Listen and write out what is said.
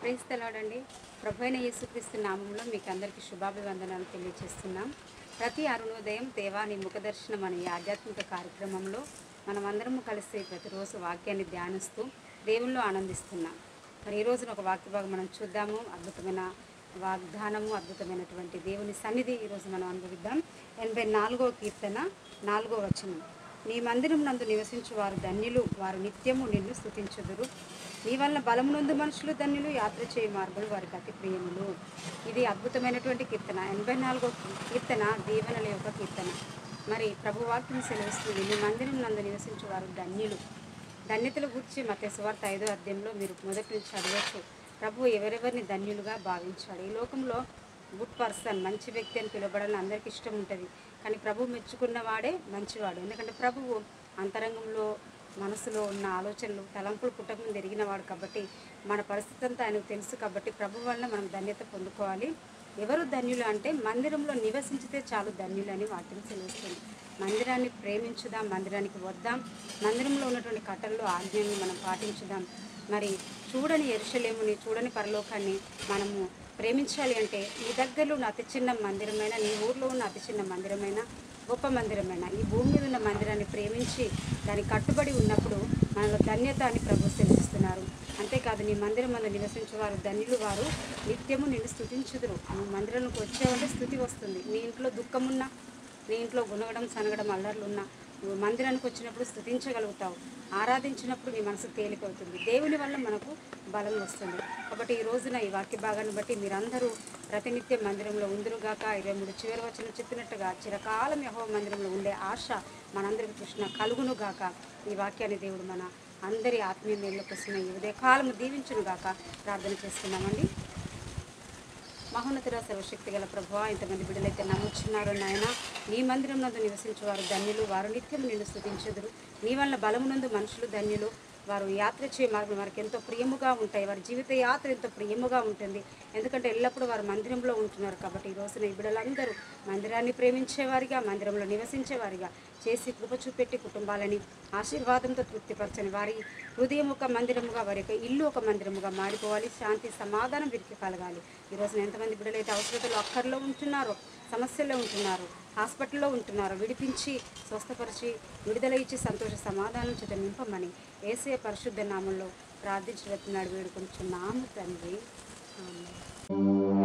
Praise తెలవడండి. ప్రభు అయిన యేసుక్రీస్తు నామంలో మీకు అందరికీ శుభాభివందనాలు తెలియజేస్తున్నాం. ప్రతి అరుణోదయం దేవా నీ ముఖదర్శనం అనే ఆధ్యాత్మిక కార్యక్రమంలో మనమందరము కలిసి ప్రతిరోజు వాక్యాన్ని ధ్యానిస్తూ దేవుల్లో ఆనందిస్తున్నాం. మరి ఈ రోజున ఒక వాక్య భాగం మనం చూద్దాము. అద్భుతమైన వాగ్దానము, అద్భుతమైనటువంటి దేవుని సన్నిధి ఈరోజు మనం అనుభవిద్దాం. 84వ కీర్తన 4వ వచనం. నీ మందిరం నందు నివసించు వారు ధన్యులు, వారు నిత్యము నిన్ను స్తుతించుదురు. నీ వల్ల బలమునందు మనుషులు ధన్యులు, యాత్ర చేయ మార్గములు వారికి అతి ప్రియములు. ఇది అద్భుతమైనటువంటి కీర్తన. 84వ కీర్తన దీవెనల యొక్క కీర్తన. మరి ప్రభు వాక్యం సెలవిస్తుంది, నీ మందిరం నందు నివసించు వారు ధన్యులు. ధన్యతల గురించి మత్తయి సువార్త 5వ అధ్యాయంలో మీరు మొదటి నుంచి చదవచ్చు. ప్రభు ఎవరెవరిని ధన్యులుగా భావించాడు. ఈ లోకంలో గుడ్ పర్సన్, మంచి వ్యక్తి అని పిలువబడాలని అందరికీ ఇష్టం ఉంటుంది. కానీ ప్రభు మెచ్చుకున్న వాడే మంచివాడు. ఎందుకంటే ప్రభువు అంతరంగంలో మనసులో ఉన్న ఆలోచనలు, తలంపులు పుట్టకముందు ఎరిగినవాడు కాబట్టి మన పరిస్థితి అంతా ఆయనకు తెలుసు. కాబట్టి ప్రభు వల్ల మనం ధన్యత పొందుకోవాలి. ఎవరు ధన్యులు అంటే మందిరంలో నివసించితే చాలు ధన్యులు అని వాక్యం తెలుస్తుంది. మందిరాన్ని ప్రేమించుదాం, మందిరానికి వద్దాం, మందిరంలో ఉన్నటువంటి కట్టల్లో ఆజ్ఞల్ని మనం పాటించుదాం. మరి చూడని యెరూషలేముని, చూడని పరలోకాన్ని మనము ప్రేమించాలి అంటే నీ దగ్గరలో ఉన్న అతి చిన్న మందిరమైన, నీ ఊర్లో ఉన్న అతి చిన్న మందిరమైన, గొప్ప మందిరమైన, ఈ భూమి మీద ఉన్న మందిరాన్ని ప్రేమించి దానికి కట్టుబడి ఉన్నప్పుడు మనలో ధన్యత అని ప్రభు సెలవిస్తున్నారు. అంతేకాదు, నీ మందిరం మందు నివసించేవారు ధన్యులు, వారు నిత్యము నిన్ను స్తుతించుదురు. నువ్వు మందిరంలోకి వచ్చావంటే స్తుతి వస్తుంది. నీ ఇంట్లో దుఃఖమున్నా, నీ ఇంట్లో గునగడం, సనగడం, అల్లర్లున్నా నువ్వు మందిరానికి వచ్చినప్పుడు స్తుతించగలుగుతావు. ఆరాధించినప్పుడు నీ మనసు తేలికవుతుంది. దేవుని వల్ల మనకు బలం వస్తుంది. కాబట్టి ఈ రోజున ఈ వాక్య భాగాన్ని బట్టి మీరందరూ ప్రతినిత్యం మందిరంలో ఉందురుగాక. 23 చివరి వచనం చెప్పినట్టుగా చిరకాలం యెహోవా మందిరంలో ఉండే ఆశ మనందరికి కృష్ణ కలుగును గాక. ఈ వాక్యాన్ని దేవుడు మన అందరి ఆత్మీయ మేళ్ళ కోసం ఈ ఉదయకాలము దీవించును గాక ప్రార్థన చేస్తున్నామండి. మహోన్నతుడ, సర్వశక్తి గల ప్రభువా, ఇంతమంది బిడ్డలైతే నమ్ముచున్నారు నాయన. నీ మందిరం నందు నివసించేవారు ధన్యులు, వారు నిత్యం నిన్ను స్తుతించుదురు. నీ వల్ల బలమునందు మనుషులు ధన్యులు, వారు యాత్ర చేయ మార్గం వారికి ఎంతో ప్రియముగా ఉంటాయి. వారి జీవిత యాత్ర ఎంతో ప్రియముగా ఉంటుంది. ఎందుకంటే ఎల్లప్పుడూ వారు మందిరంలో ఉంటున్నారు. కాబట్టి ఈ రోజున ఈ బిడ్డలందరూ మందిరాన్ని ప్రేమించేవారిగా, మందిరంలో నివసించేవారిగా చేసి కృప చూపెట్టి కుటుంబాలని ఆశీర్వాదంతో తృప్తిపరచని వారి హృదయం ఒక మందిరముగా, వారి యొక్క ఇల్లు ఒక మందిరముగా మారిపోవాలి. శాంతి సమాధానం వీరికి కలగాలి. ఈ రోజున ఎంతమంది బిడ్డలైతే అవసరతలు అక్కర్లో ఉంటున్నారో, సమస్యల్లో ఉంటున్నారు, హాస్పిటల్లో ఉంటున్నారు, విడిపించి స్వస్థపరిచి విడుదల ఇచ్చి సంతోష సమాధానం చేత నింపమని యేసయ్య పరిశుద్ధ నామంలో ప్రార్థించి వేడుకొంచున్నాము తండ్రి. ఆమేన్.